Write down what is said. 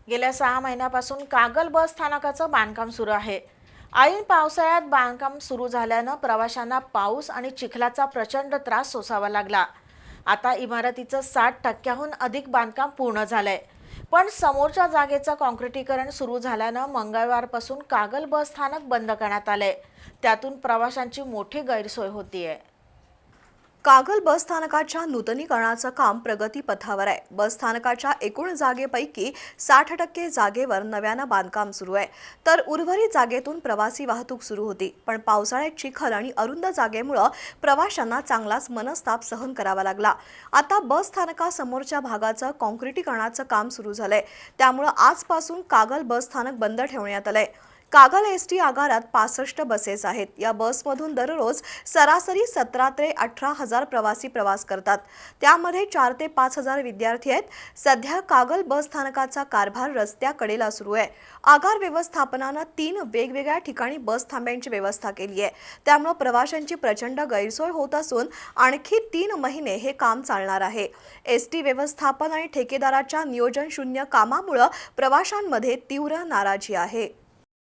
गेल्या 6 महिन्यापासून कागल बस स्थानकाचं बांधकाम सुरू आहे। ऐन पावसाळ्यात बांधकाम सुरू झाल्यानं प्रवाशांना पाऊस आणि चिखलाचा प्रचंड त्रास सोसावा लागला। आता इमारतीचं 60% अधिक बांधकाम पूर्ण झालंय, पण समोरच्या जागेचं काँक्रिटीकरण सुरू झाल्यानं मंगळवारपासून कागल बस स्थानक बंद करण्यात आलंय। त्यातून प्रवाशांची मोठी गैरसोय होतीये। कागल बस स्थानकाच्या नूतनीकरणाचं काम प्रगतीपथावर आहे। बस स्थानकाच्या एकूण जागेपैकी 60% जागेवर नव्यानं बांधकाम सुरू आहे, तर उर्वरित जागेतून प्रवासी वाहतूक सुरू होती। पण पावसाळ्यात चिखल आणि अरुंद जागेमुळे प्रवाशांना चांगलाच मनस्ताप सहन करावा लागला। आता बस स्थानकासमोरच्या भागाचं काँक्रिटीकरणाचं काम सुरू झालंय, त्यामुळे आजपासून कागल बस स्थानक बंद ठेवण्यात आलंय। कागल एसटी आगारात 65 बसेस आहेत। या बसमधून दररोज सरासरी 17 ते 18 हजार प्रवासी प्रवास करतात, त्यामध्ये 4 ते 5 हजार विद्यार्थी आहेत। सध्या कागल बस स्थानकाचा कारभार रस्त्याकडेला सुरू आहे। आगार व्यवस्थापनानं 3 वेगवेगळ्या ठिकाणी बस थांब्यांची व्यवस्था केली आहे, त्यामुळे प्रवाशांची प्रचंड गैरसोय होत असून आणखी 3 महिने हे काम चालणार आहे। एसटी व्यवस्थापन आणि ठेकेदाराच्या नियोजन शून्य कामामुळे प्रवाशांमध्ये तीव्र नाराजी आहे।